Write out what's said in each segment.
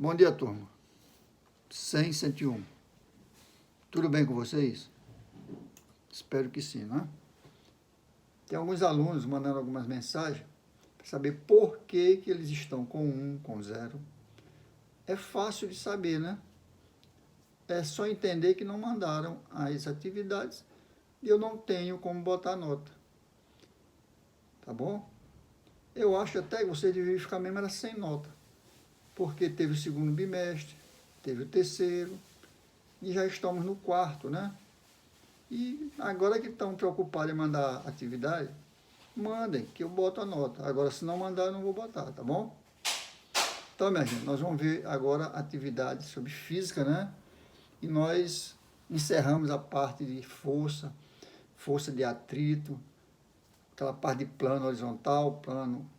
Bom dia, turma. 100, 101. Tudo bem com vocês? Espero que sim, né? Tem alguns alunos mandando algumas mensagens para saber por que eles estão com 1, com 0. É fácil de saber, né? É só entender que não mandaram as atividades e eu não tenho como botar nota. Tá bom? Eu acho até que você deveria ficar mesmo era sem nota, porque teve o segundo bimestre, teve o terceiro, e já estamos no quarto, né? E agora que estão preocupados em mandar atividade, mandem, que eu boto a nota. Agora, se não mandar, eu não vou botar, tá bom? Então, minha gente, nós vamos ver agora atividades sobre física, né? E nós encerramos a parte de força, força de atrito, aquela parte de plano horizontal, plano,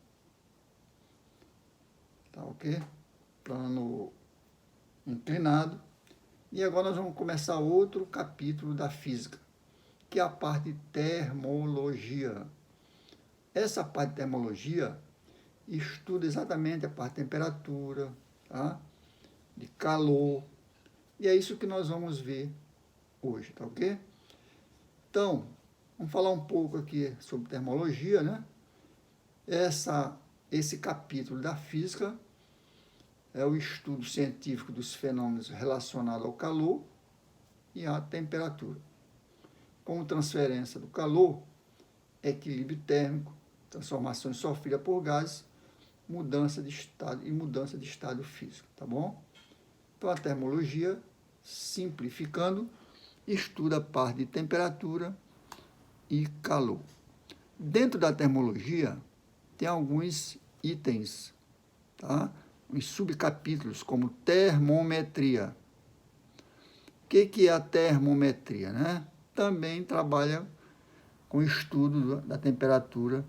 tá ok? Plano inclinado. E agora nós vamos começar outro capítulo da física, que é a parte de termologia. Essa parte de termologia estuda exatamente a parte de temperatura, tá? De calor, e é isso que nós vamos ver hoje, tá ok? Então, vamos falar um pouco aqui sobre termologia, né? Esse capítulo da física é o estudo científico dos fenômenos relacionados ao calor e à temperatura, como transferência do calor, equilíbrio térmico, transformações sofridas por gases, mudança de estado físico, tá bom? Então, a termologia, simplificando, estuda a parte de temperatura e calor. Dentro da termologia, tem alguns itens, tá? Uns subcapítulos, como termometria. O que é a termometria, né? Também trabalha com o estudo da temperatura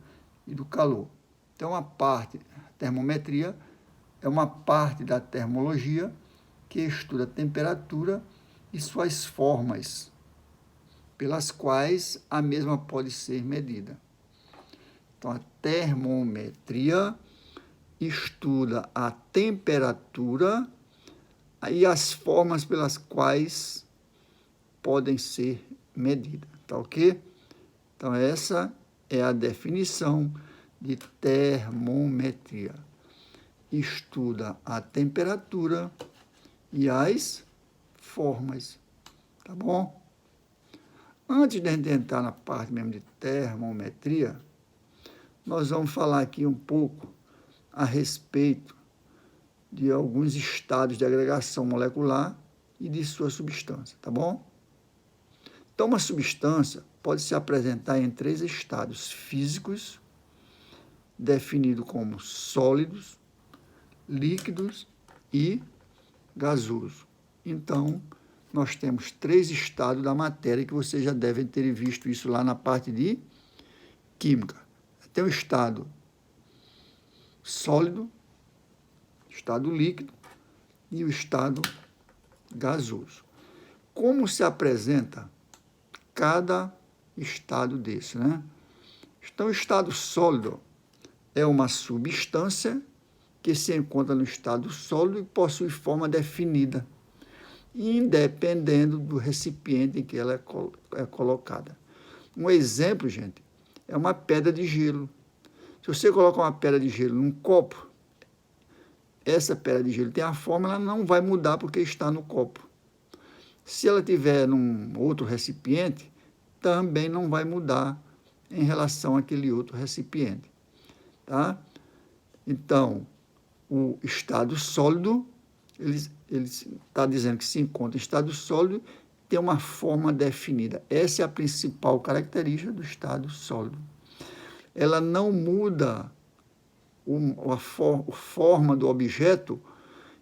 e do calor. Então, a termometria é uma parte da termologia que estuda a temperatura e suas formas, pelas quais a mesma pode ser medida. Então, a termometria estuda a temperatura e as formas pelas quais podem ser medidas, tá ok? Então, essa é a definição de termometria. Estuda a temperatura e as formas, tá bom? Antes de a gente entrar na parte mesmo de termometria, nós vamos falar aqui um pouco a respeito de alguns estados de agregação molecular e de sua substância, tá bom? Então, uma substância pode se apresentar em 3 estados físicos, definidos como sólidos, líquidos e gasoso. Então, nós temos 3 estados da matéria que vocês já devem ter visto isso lá na parte de química. Tem o estado sólido, estado líquido e o estado gasoso. Como se apresenta cada estado desse, né? Então, o estado sólido é uma substância que se encontra no estado sólido e possui forma definida, independendo do recipiente em que ela é colocada. Um exemplo, gente, é uma pedra de gelo. Se você coloca uma pedra de gelo num copo, essa pedra de gelo tem a forma, ela não vai mudar porque está no copo. Se ela estiver num outro recipiente, também não vai mudar em relação àquele outro recipiente, tá? Então, o estado sólido, ele está dizendo que se encontra em estado sólido, tem uma forma definida. Essa é a principal característica do estado sólido. Ela não muda a forma do objeto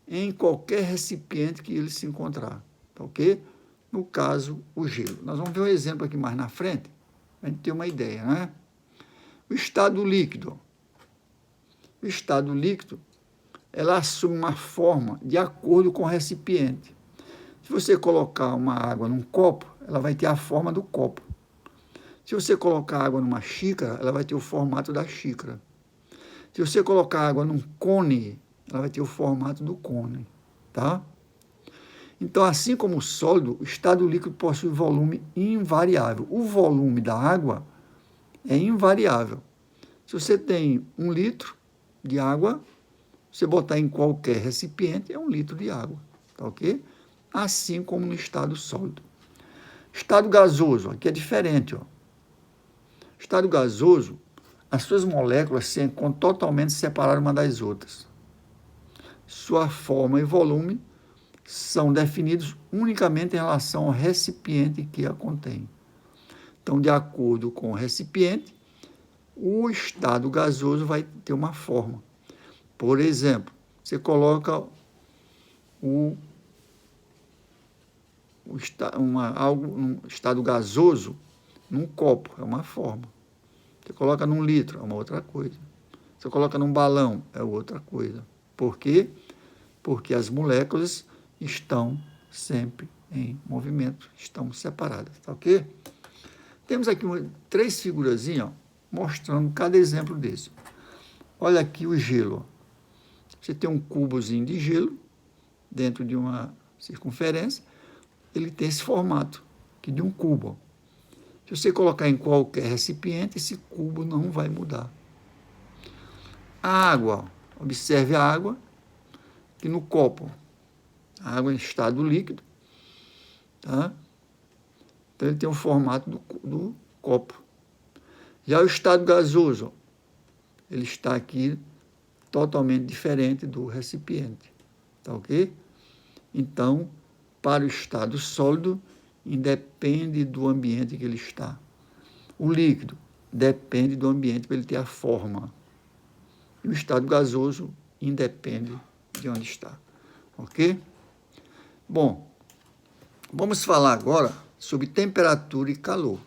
em qualquer recipiente que ele se encontrar, tá ok? No caso, o gelo. Nós vamos ver um exemplo aqui mais na frente, para a gente ter uma ideia, né? O estado líquido. O estado líquido, ela assume uma forma de acordo com o recipiente. Se você colocar uma água num copo, ela vai ter a forma do copo. Se você colocar água numa xícara, ela vai ter o formato da xícara. Se você colocar água num cone, ela vai ter o formato do cone. tá? Então, assim como o sólido, o estado líquido possui volume invariável. O volume da água é invariável. Se você tem 1 litro de água, você botar em qualquer recipiente, é 1 litro de água, tá ok? Assim como no estado sólido. Estado gasoso, aqui é diferente, ó. Estado gasoso, as suas moléculas se encontram totalmente separadas uma das outras. Sua forma e volume são definidos unicamente em relação ao recipiente que a contém. Então, de acordo com o recipiente, o estado gasoso vai ter uma forma. Por exemplo, você coloca um estado gasoso num copo, é uma forma. Você coloca num litro, é uma outra coisa. Você coloca num balão, é outra coisa. Por quê? Porque as moléculas estão sempre em movimento, estão separadas, tá ok? Temos aqui 3 figurazinhas, ó, mostrando cada exemplo desse. Olha aqui o gelo. Você tem um cubozinho de gelo dentro de uma circunferência, ele tem esse formato aqui de um cubo. Se você colocar em qualquer recipiente, esse cubo não vai mudar. A água, observe a água, que no copo, a água em estado líquido, tá? Então ele tem o formato do copo. Já o estado gasoso, ele está aqui totalmente diferente do recipiente, tá ok? Então, para o estado sólido, independe do ambiente que ele está. O líquido depende do ambiente para ele ter a forma. E o estado gasoso independe de onde está, ok? Bom, vamos falar agora sobre temperatura e calor,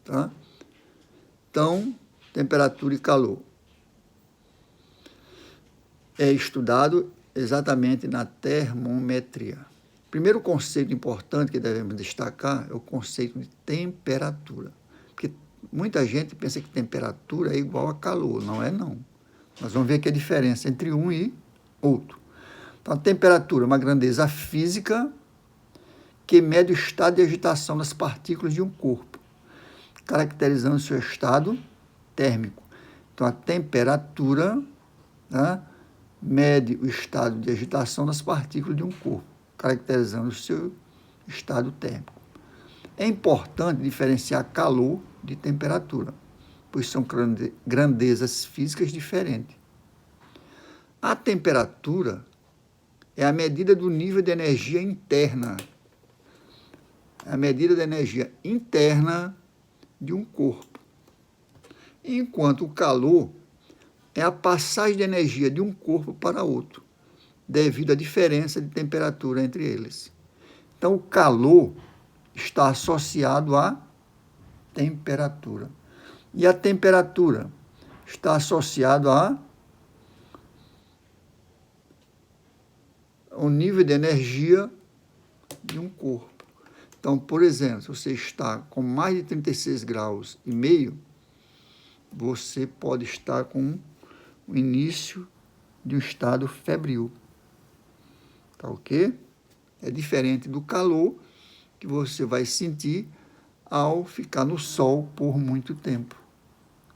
tá? Então, temperatura e calor é estudado exatamente na termometria. Primeiro conceito importante que devemos destacar é o conceito de temperatura, porque muita gente pensa que temperatura é igual a calor, não é não. Nós vamos ver aqui a diferença entre um e outro. Então, a temperatura é uma grandeza física que mede o estado de agitação das partículas de um corpo, caracterizando o seu estado térmico. Então, a temperatura, né, mede o estado de agitação das partículas de um corpo, caracterizando o seu estado térmico. É importante diferenciar calor de temperatura, pois são grandezas físicas diferentes. A temperatura é a medida do nível de energia interna, é a medida da energia interna de um corpo, enquanto o calor é a passagem de energia de um corpo para outro, devido à diferença de temperatura entre eles. Então, o calor está associado à temperatura. E a temperatura está associada ao nível de energia de um corpo. Então, por exemplo, se você está com mais de 36 graus e meio, você pode estar com o início de um estado febril. Tá ok? É diferente do calor que você vai sentir ao ficar no sol por muito tempo.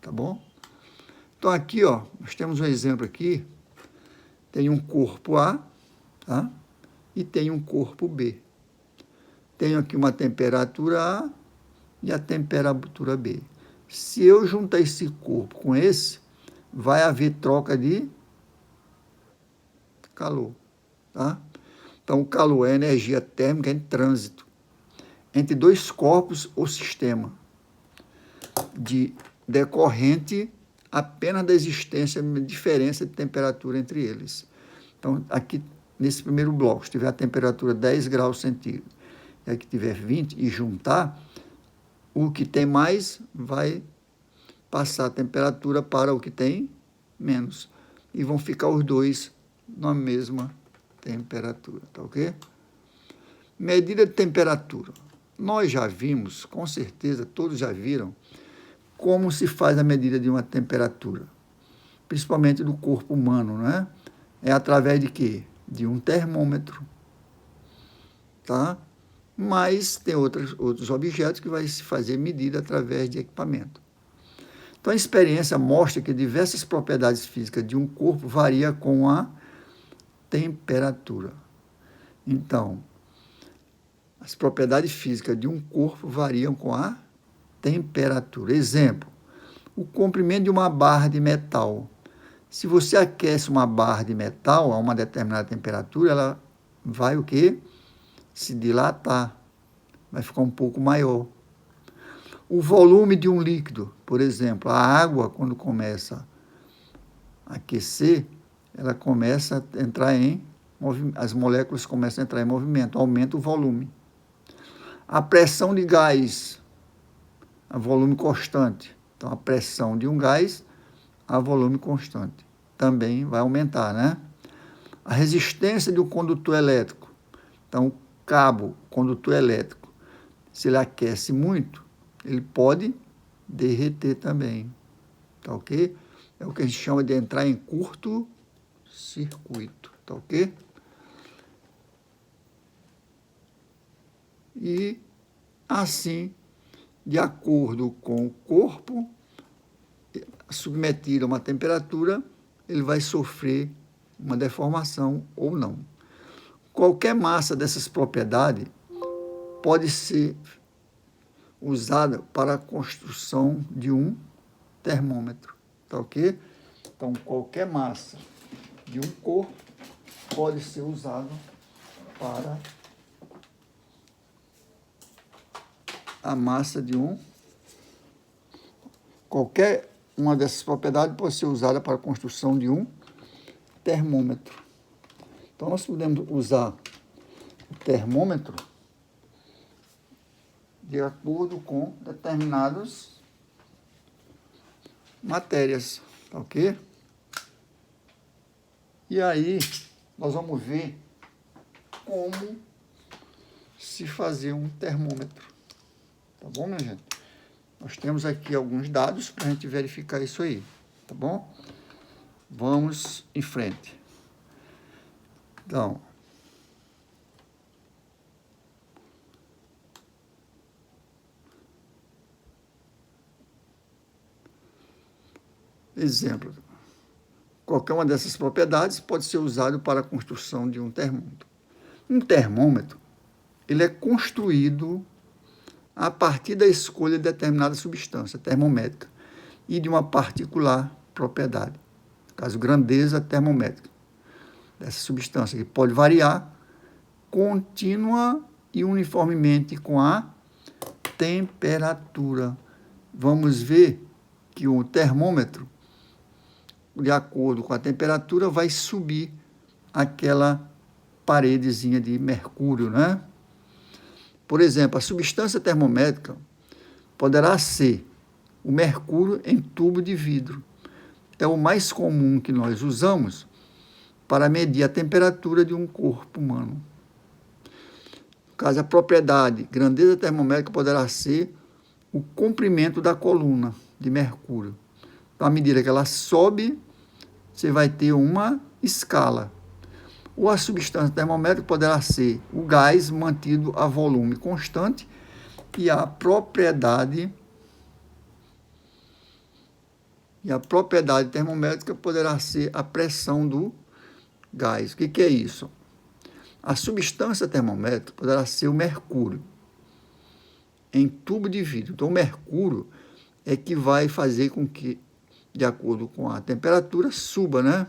Tá bom? Então, aqui, ó, nós temos um exemplo aqui. Tem um corpo A, tá? E tem um corpo B. Tenho aqui uma temperatura A e a temperatura B. Se eu juntar esse corpo com esse, vai haver troca de calor, tá? Então, o calor é energia térmica em trânsito entre dois corpos ou sistema, decorrente apenas da existência de diferença de temperatura entre eles. Então, aqui, nesse primeiro bloco, se tiver a temperatura 10 graus centígrados, e aqui tiver 20, e juntar, o que tem mais vai passar a temperatura para o que tem menos. E vão ficar os dois na mesma temperatura, tá ok? Medida de temperatura. Nós já vimos, com certeza, todos já viram, como se faz a medida de uma temperatura, principalmente do corpo humano, não é? É através de quê? de um termômetro, tá? Mas tem outros objetos que vai se fazer medida através de equipamento. Então, a experiência mostra que diversas propriedades físicas de um corpo variam com a temperatura. Então, as propriedades físicas de um corpo variam com a temperatura. Exemplo, o comprimento de uma barra de metal. Se você aquece uma barra de metal a uma determinada temperatura, ela vai o quê? Se dilatar, vai ficar um pouco maior. O volume de um líquido, por exemplo, a água, quando começa a aquecer, ela começa a entrar em movimento, as moléculas começam a entrar em movimento, aumenta o volume. A pressão de gás, a volume constante. Então, a pressão de um gás a volume constante também vai aumentar, né? A resistência de um condutor elétrico. Então, o cabo, condutor elétrico, se ele aquece muito, ele pode derreter também, tá ok? É o que a gente chama de entrar em curto-circuito, tá ok? E assim, de acordo com o corpo submetido a uma temperatura, ele vai sofrer uma deformação ou não. Qualquer massa dessas propriedades pode ser usada para a construção de um termômetro, tá ok? Então, qualquer massa de um corpo pode ser usado para a massa de um... Qualquer uma dessas propriedades pode ser usada para a construção de um termômetro. Então, nós podemos usar o termômetro de acordo com determinadas matérias, tá ok? E aí, nós vamos ver como se fazer um termômetro, tá bom, minha gente? Nós temos aqui alguns dados para a gente verificar isso aí, tá bom? Vamos em frente. Então, exemplo, qualquer uma dessas propriedades pode ser usado para a construção de um termômetro. Um termômetro, ele é construído a partir da escolha de determinada substância termométrica e de uma particular propriedade, no caso, grandeza termométrica dessa substância, que pode variar contínua e uniformemente com a temperatura. Vamos ver que o termômetro, de acordo com a temperatura, vai subir aquela paredezinha de mercúrio, né? Por exemplo, a substância termométrica poderá ser o mercúrio em tubo de vidro. É o mais comum que nós usamos para medir a temperatura de um corpo humano. No caso, a propriedade, grandeza termométrica, poderá ser o comprimento da coluna de mercúrio. Então, à medida que ela sobe, você vai ter uma escala. Ou a substância termométrica poderá ser o gás mantido a volume constante e a propriedade termométrica poderá ser a pressão do gás. O que é isso? A substância termométrica poderá ser o mercúrio em tubo de vidro. Então, o mercúrio é que vai fazer com que, de acordo com a temperatura, suba, né?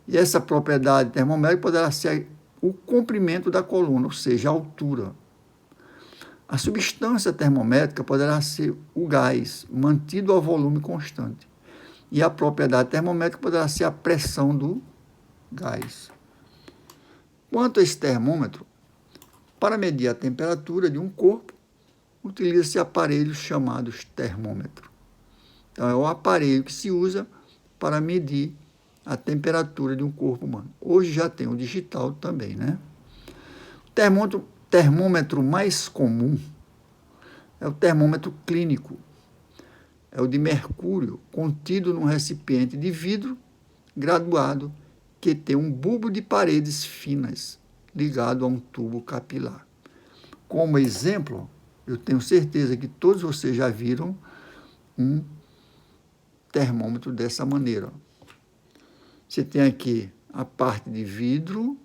E essa propriedade termométrica poderá ser o comprimento da coluna, ou seja, a altura. A substância termométrica poderá ser o gás mantido a volume constante. E a propriedade termométrica poderá ser a pressão do gás. Quanto a esse termômetro, para medir a temperatura de um corpo, utiliza-se aparelhos chamados termômetro. Então, é o aparelho que se usa para medir a temperatura de um corpo humano. Hoje já tem o digital também, né? O termômetro mais comum é o termômetro clínico. É o de mercúrio contido num recipiente de vidro graduado que tem um bulbo de paredes finas ligado a um tubo capilar. Como exemplo, eu tenho certeza que todos vocês já viram um termômetro dessa maneira. Você tem aqui a parte de vidro,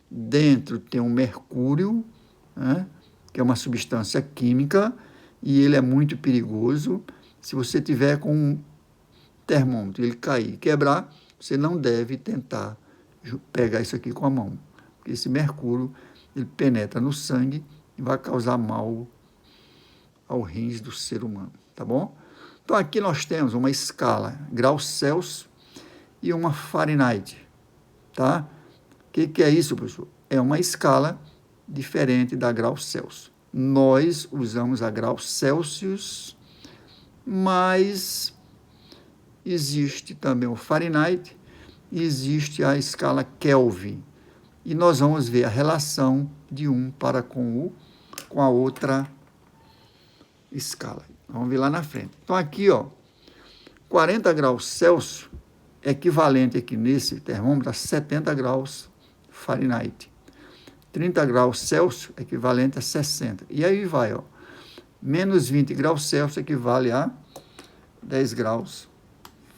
dentro tem um mercúrio, né, que é uma substância química, e ele é muito perigoso. Se você tiver com um termômetro, ele cair e quebrar, você não deve tentar pegar isso aqui com a mão, porque esse mercúrio ele penetra no sangue e vai causar mal ao rins do ser humano, tá bom? Então aqui nós temos uma escala graus Celsius e uma Fahrenheit, tá? O que é isso, professor? É uma escala diferente da graus Celsius. Nós usamos a graus Celsius, mas existe também o Fahrenheit e existe a escala Kelvin. E nós vamos ver a relação de um para com a outra escala. Vamos ver lá na frente. Então aqui, ó, 40 graus Celsius é equivalente aqui nesse termômetro a 70 graus Fahrenheit. 30 graus Celsius é equivalente a 60. E aí vai, ó. Menos 20 graus Celsius equivale a 10 graus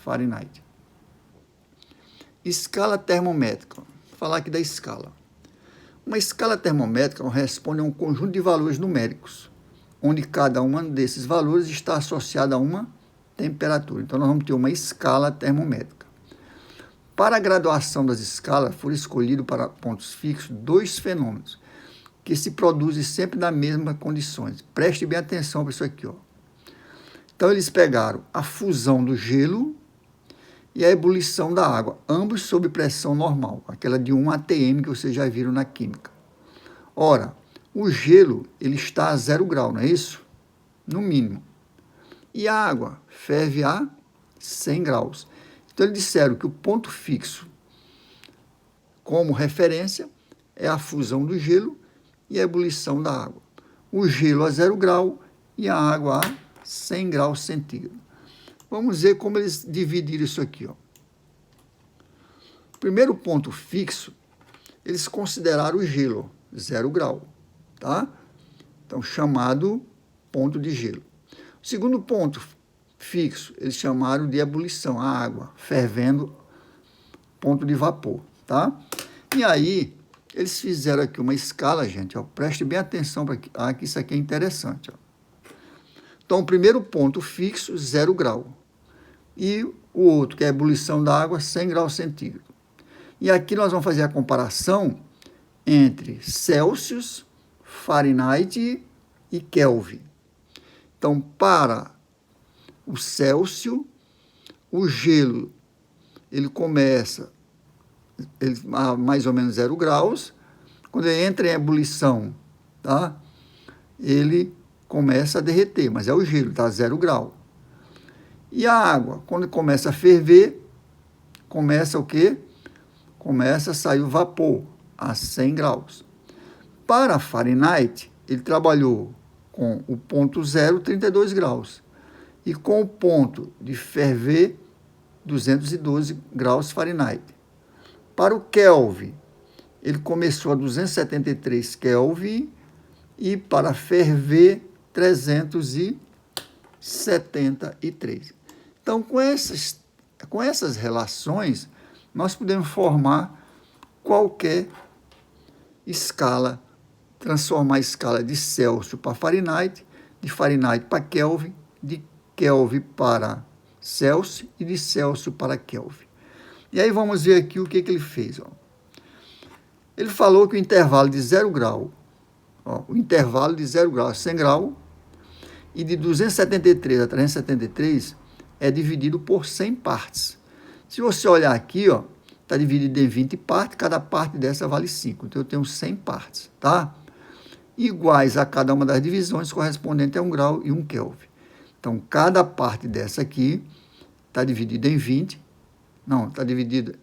Fahrenheit. Escala termométrica. Vou falar aqui da escala. Uma escala termométrica corresponde a um conjunto de valores numéricos, onde cada um desses valores está associado a uma temperatura. Então, nós vamos ter uma escala termométrica. Para a graduação das escalas, foram escolhidos para pontos fixos 2 fenômenos, que se produzem sempre nas mesmas condições. Preste bem atenção para isso aqui, ó. Então, eles pegaram a fusão do gelo e a ebulição da água, ambos sob pressão normal, aquela de 1 atm que vocês já viram na química. Ora, o gelo ele está a 0 grau, não é isso? No mínimo. E a água ferve a 100 graus. Então, eles disseram que o ponto fixo, como referência, é a fusão do gelo e a ebulição da água. O gelo a 0 grau e a água a 100 graus centígrados. Vamos ver como eles dividiram isso aqui, ó. Primeiro ponto fixo, eles consideraram o gelo, 0 grau, tá? Então, chamado ponto de gelo. O segundo ponto fixo, eles chamaram de ebulição, a água fervendo, ponto de vapor, tá? E aí, eles fizeram aqui uma escala, gente, ó, preste bem atenção para que isso aqui é interessante, ó. Então, o primeiro ponto fixo, 0 grau. E o outro, que é a ebulição da água, 100 graus centígrados. E aqui nós vamos fazer a comparação entre Celsius, Fahrenheit e Kelvin. Então, para o Celsius, o gelo, ele começa a mais ou menos 0 graus. Quando ele entra em ebulição, tá? Ele começa a derreter, mas é o gelo, tá? 0 grau. E a água, quando começa a ferver, começa o quê? Começa a sair o vapor a 100 graus. Para Fahrenheit, ele trabalhou com o ponto zero, 32 graus, e com o ponto de ferver, 212 graus Fahrenheit. Para o Kelvin, ele começou a 273 Kelvin e para ferver, 373. Então, com essas relações, nós podemos formar qualquer escala, transformar a escala de Celsius para Fahrenheit, de Fahrenheit para Kelvin, de Kelvin para Celsius e de Celsius para Kelvin. E aí vamos ver aqui o que ele fez. Ó. Ele falou que o intervalo de 0 grau, o intervalo de 0 grau a 100 graus, e de 273 a 373 é dividido por 100 partes. Se você olhar aqui, está dividido em 20 partes, cada parte dessa vale 5. Então, eu tenho 100 partes, tá? Iguais a cada uma das divisões, correspondente a 1 grau e 1 Kelvin. Então, cada parte dessa aqui está dividida em 20. Não, está dividido...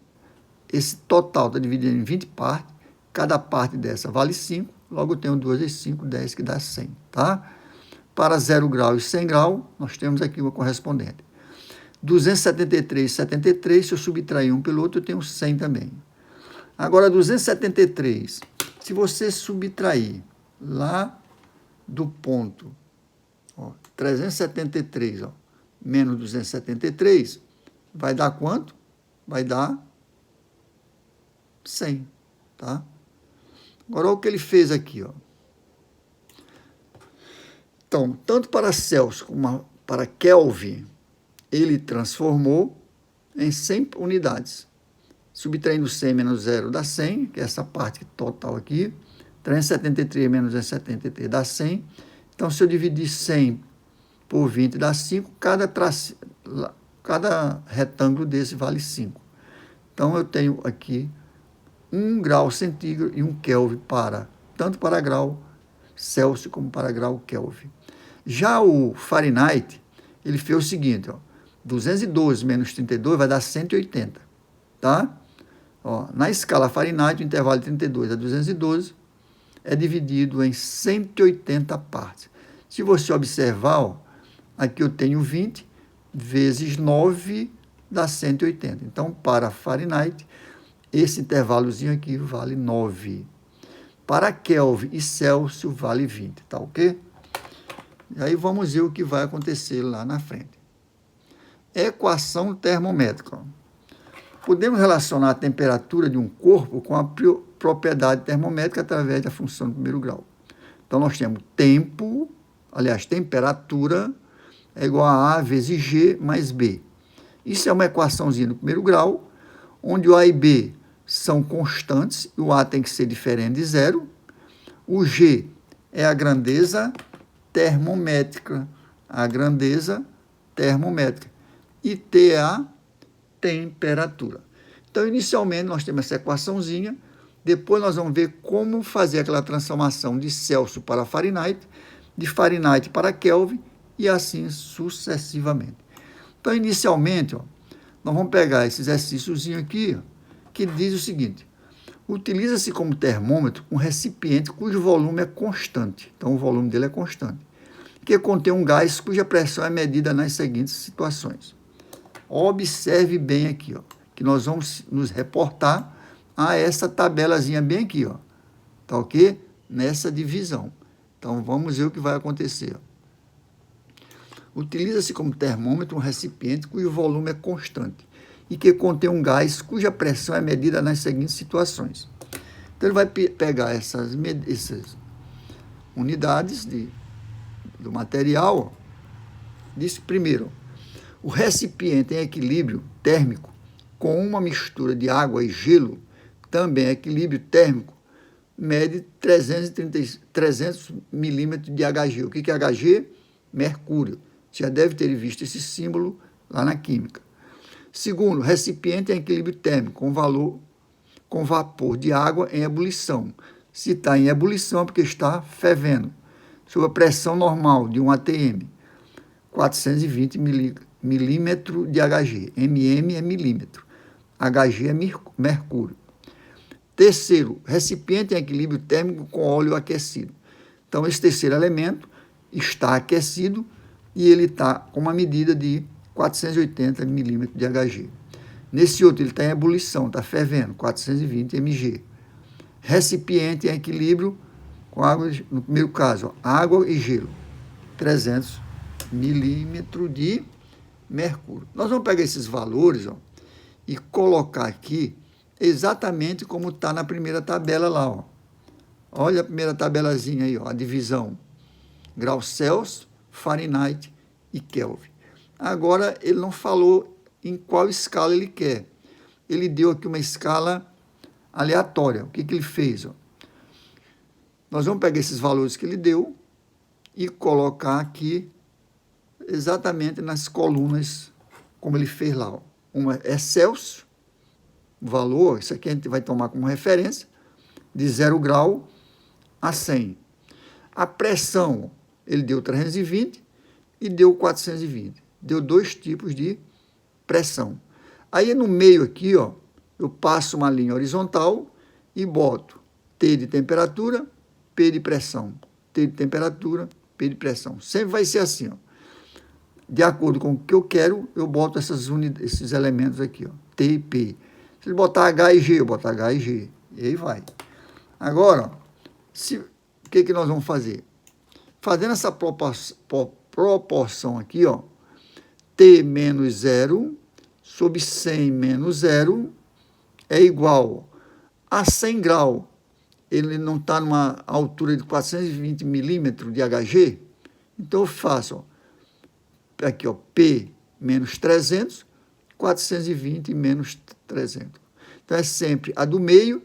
Esse total está dividido em 20 partes. Cada parte dessa vale 5. Logo, eu tenho 2 vezes 5, 10, que dá 100, tá? Para 0 grau e 100 graus, nós temos aqui uma correspondente. 273, 73, se eu subtrair um pelo outro, eu tenho 100 também. Agora, 273, se você subtrair lá do ponto, ó, 373, ó, menos 273, vai dar quanto? Vai dar 100, tá? Agora, olha o que ele fez aqui, ó. Então, tanto para Celsius como para Kelvin, ele transformou em 100 unidades. Subtraindo 100 menos 0 dá 100, que é essa parte total aqui. 373 menos 273 dá 100. Então, se eu dividir 100 por 20 dá 5, cada retângulo desse vale 5. Então, eu tenho aqui 1 grau centígrado e 1 Kelvin tanto para grau Celsius como para grau Kelvin. Já o Fahrenheit, ele fez o seguinte, ó, 212 menos 32 vai dar 180, tá? Ó, na escala Fahrenheit, o intervalo de 32 a 212 é dividido em 180 partes. Se você observar, ó, aqui eu tenho 20 vezes 9 dá 180. Então, para Fahrenheit, esse intervalozinho aqui vale 9. Para Kelvin e Celsius vale 20, tá ok? E aí vamos ver o que vai acontecer lá na frente. Equação termométrica. Podemos relacionar a temperatura de um corpo com a propriedade termométrica através da função do primeiro grau. Então, nós temos temperatura é igual a A vezes G mais B. Isso é uma equaçãozinha do primeiro grau, onde o A e B são constantes, e o A tem que ser diferente de zero. O G é a grandeza termométrica, e T é a temperatura. Então, inicialmente, nós temos essa equaçãozinha, depois nós vamos ver como fazer aquela transformação de Celsius para Fahrenheit, de Fahrenheit para Kelvin, e assim sucessivamente. Então, inicialmente, ó, nós vamos pegar esse exercíciozinho aqui, ó, que diz o seguinte: utiliza-se como termômetro um recipiente cujo volume é constante. Então, o volume dele é constante, que contém um gás cuja pressão é medida nas seguintes situações. Observe bem aqui, ó, que nós vamos nos reportar a essa tabelazinha bem aqui, ó, tá ok? Nessa divisão. Então, vamos ver o que vai acontecer. Utiliza-se como termômetro um recipiente cujo volume é constante e que contém um gás cuja pressão é medida nas seguintes situações. Então, ele vai pegar essas unidades do material, ó. Diz primeiro, o recipiente em equilíbrio térmico com uma mistura de água e gelo, também equilíbrio térmico, mede 300 milímetros de Hg. O que é Hg? Mercúrio. Você já deve ter visto esse símbolo lá na química. Segundo, recipiente em equilíbrio térmico com vapor de água em ebulição. Se está em ebulição é porque está fervendo. Sob a pressão normal de 1 atm, 420 milímetros de Hg. mm é milímetro. Hg é mercúrio. Terceiro, recipiente em equilíbrio térmico com óleo aquecido. Então, esse terceiro elemento está aquecido e ele está com uma medida de 480 milímetros de Hg. Nesse outro, ele está em ebulição, está fervendo, 420 mg. Recipiente em equilíbrio com água, no primeiro caso, ó, água e gelo, 300 milímetros de mercúrio. Nós vamos pegar esses valores, ó, e colocar aqui exatamente como está na primeira tabela lá, ó. Olha a primeira tabelazinha aí, ó, a divisão grau Celsius, Fahrenheit e Kelvin. Agora, ele não falou em qual escala ele quer. Ele deu aqui uma escala aleatória. O que ele fez? Ó? Nós vamos pegar esses valores que ele deu e colocar aqui exatamente nas colunas, como ele fez lá. Ó. Uma é Celsius, o valor, isso aqui a gente vai tomar como referência, de 0 grau a 100. A pressão, ele deu 320 e deu 420. Deu 2 tipos de pressão. Aí no meio aqui, ó, eu passo uma linha horizontal e boto T de temperatura, P de pressão. T de temperatura, P de pressão. Sempre vai ser assim, ó. De acordo com o que eu quero, eu boto esses elementos aqui, ó, T e P. Se ele botar H e G, eu botar H e G. E aí vai. Agora, o que nós vamos fazer? Fazendo essa proporção aqui, ó, T menos 0 sobre 100 menos 0 é igual a 100 graus. Ele não está numa altura de 420 milímetros de Hg. Então, eu faço, ó, aqui, ó, P menos 300, 420 menos 300. Então, é sempre a do meio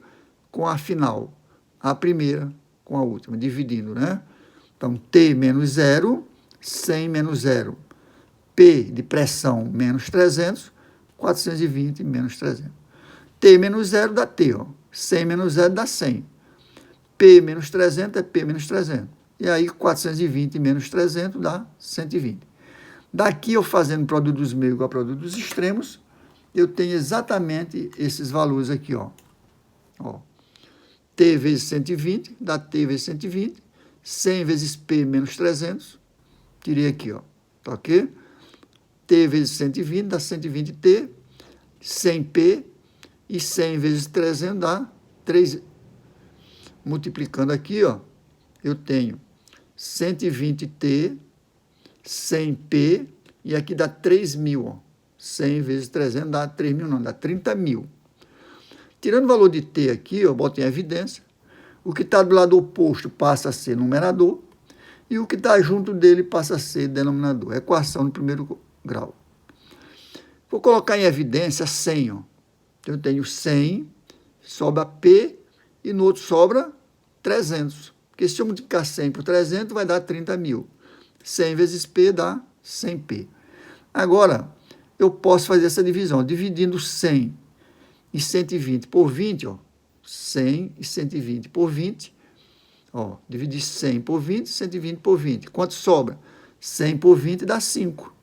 com a final, a primeira com a última, dividindo, né? Então, T menos 0, 100 menos 0. P de pressão menos 300, 420 menos 300. T menos 0 dá T, ó. 100 menos 0 dá 100. P menos 300 é P menos 300. E aí, 420 menos 300 dá 120. Daqui, eu fazendo produto dos meios igual a produto dos extremos, eu tenho exatamente esses valores aqui, ó. T vezes 120 dá T vezes 120. 100 vezes P menos 300. Tirei aqui, ó. Tá ok? T vezes 120 dá 120T. 100P. E 100 vezes 300 dá 3. Multiplicando aqui, ó, eu tenho 120T, 100P, e aqui dá 3.000, ó. 100 vezes 300 dá 3.000, não, dá 30.000. Tirando o valor de T aqui, eu boto em evidência, o que está do lado oposto passa a ser numerador, e o que está junto dele passa a ser denominador. Equação no primeiro grau. Vou colocar em evidência 100, ó. Então, eu tenho 100, sobra P, e no outro sobra 300. Porque se eu multiplicar 100 por 300, vai dar 30.000. 100 vezes P dá 100P. Agora, eu posso fazer essa divisão, dividindo 100 e 120 por 20, ó. 100 e 120 por 20. Ó, dividir 100 por 20, 120 por 20. Quanto sobra? 100 por 20 dá 5.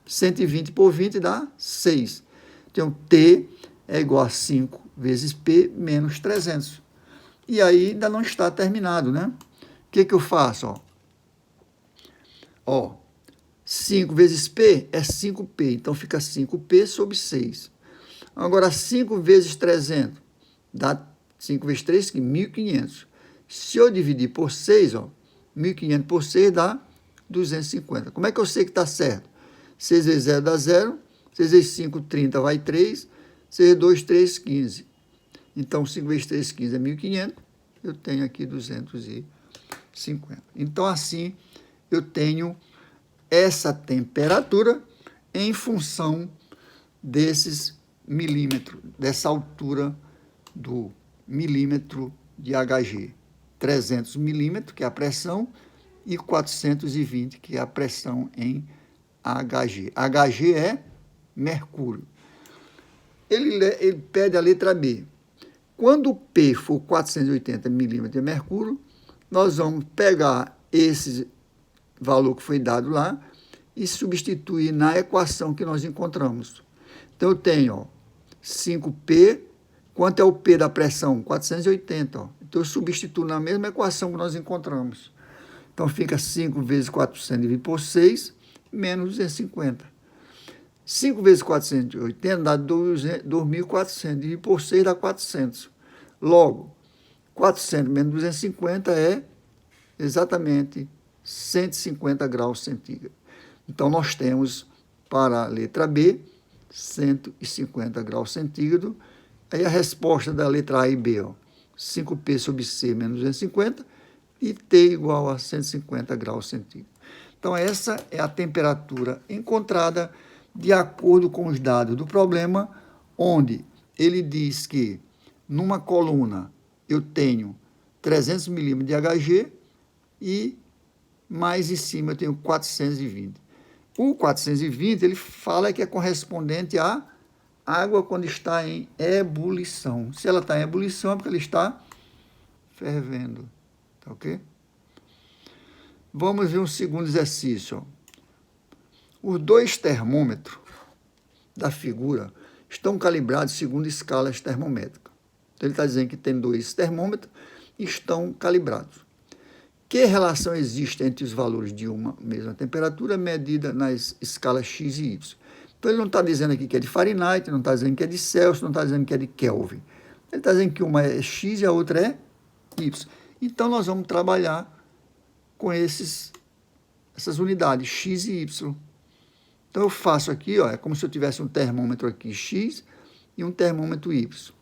120 por 20 dá 6. Então, T é igual a 5 vezes P menos 300. E aí ainda não está terminado, né? O que eu faço? Ó, 5 vezes P é 5P, então fica 5P sobre 6. Agora, 5 vezes 300 dá 5 vezes 3, 1.500. Se eu dividir por 6, ó, 1.500 por 6 dá 250. Como é que eu sei que está certo? 6 vezes 0 dá 0, 6 vezes 5, 30, vai 3, 6 vezes 2, 3, 15. Então, 5 vezes 3, 15 é 1.500, eu tenho aqui 250. Então, assim, eu tenho essa temperatura em função desses milímetros, dessa altura do milímetro de Hg. 300 milímetros, que é a pressão, e 420, que é a pressão em Hg. Hg é mercúrio. Ele pede a letra B. Quando o P for 480 milímetros de mercúrio, nós vamos pegar esse valor que foi dado lá e substituir na equação que nós encontramos. Então, eu tenho, ó, 5P, quanto é o P da pressão? 480, ó. Então, eu substituo na mesma equação que nós encontramos. Então, fica 5 vezes 400 dividido por 6, menos 250. 5 vezes 480 dá 2.400, dividido por 6 dá 400. Logo, 400 menos 250 é exatamente 150 graus centígrados. Então, nós temos para a letra B, 150 graus centígrados. Aí a resposta da letra A e B, ó, 5P sobre C menos 250 e T igual a 150 graus centígrados. Então, essa é a temperatura encontrada de acordo com os dados do problema, onde ele diz que numa coluna eu tenho 300 milímetros de Hg e mais em cima eu tenho 420. O 420, ele fala que é correspondente à água quando está em ebulição. Se ela está em ebulição, é porque ela está fervendo. Tá ok? Vamos ver um segundo exercício. Os dois termômetros da figura estão calibrados segundo escalas termométricas. Então, ele está dizendo que tem dois termômetros e estão calibrados. Que relação existe entre os valores de uma mesma temperatura medida nas escalas X e Y? Então, ele não está dizendo aqui que é de Fahrenheit, não está dizendo que é de Celsius, não está dizendo que é de Kelvin. Ele está dizendo que uma é X e a outra é Y. Então, nós vamos trabalhar com essas unidades, X e Y. Então, eu faço aqui, ó, é como se eu tivesse um termômetro aqui, X, e um termômetro Y.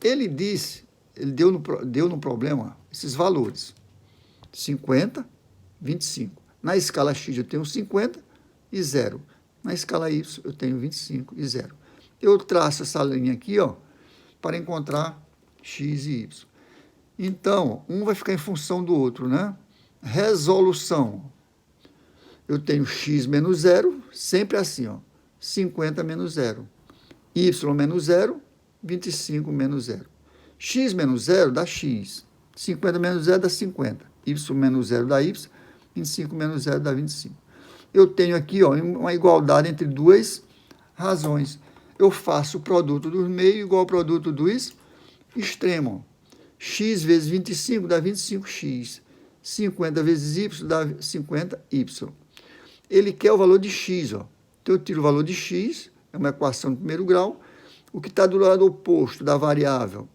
Ele deu no problema esses valores, 50, 25. Na escala X eu tenho 50 e 0. Na escala Y eu tenho 25 e 0. Eu traço essa linha aqui, ó, para encontrar X e Y. Então, um vai ficar em função do outro, né? Resolução. Eu tenho X menos 0, sempre assim, ó, 50 menos 0. Y menos 0, 25 menos 0. X menos 0 dá X. 50 menos 0 dá 50. Y menos 0 dá Y. 25 menos 0 dá 25. Eu tenho aqui, ó, uma igualdade entre duas razões. Eu faço o produto dos meios igual ao produto dos extremos. X vezes 25 dá 25x. 50 vezes Y dá 50y. Ele quer o valor de x, ó. Então, eu tiro o valor de x, é uma equação de primeiro grau. O que está do lado oposto da variável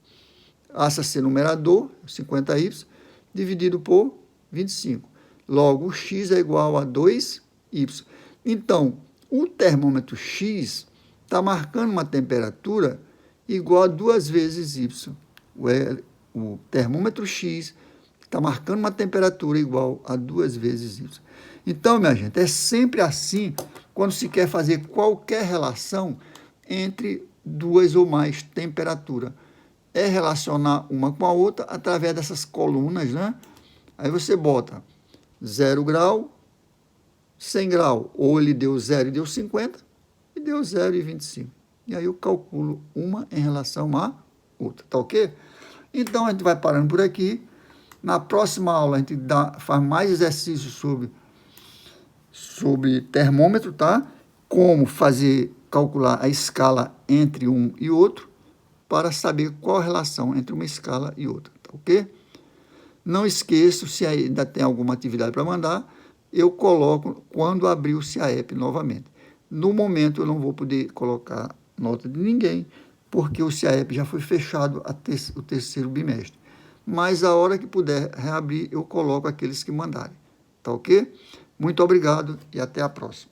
passa a ser numerador, 50y, dividido por 25. Logo, o x é igual a 2y. Então, o termômetro x está marcando uma temperatura igual a 2 vezes y. O termômetro x está marcando uma temperatura igual a 2 vezes y. Então, minha gente, é sempre assim quando se quer fazer qualquer relação entre duas ou mais temperaturas. É relacionar uma com a outra através dessas colunas, né? Aí você bota 0 grau, 100 grau, ou ele deu 0 e deu 50, e deu 0 e 25. E aí eu calculo uma em relação à outra, tá ok? Então, a gente vai parando por aqui. Na próxima aula, a gente faz mais exercícios sobre termômetro, tá? Como calcular a escala entre um e outro, para saber qual a relação entre uma escala e outra, tá ok? Não esqueça, se ainda tem alguma atividade para mandar, eu coloco quando abrir o CIAEP novamente. No momento, eu não vou poder colocar nota de ninguém, porque o CIAEP já foi fechado o terceiro bimestre. Mas a hora que puder reabrir, eu coloco aqueles que mandarem. Tá ok? Muito obrigado e até a próxima.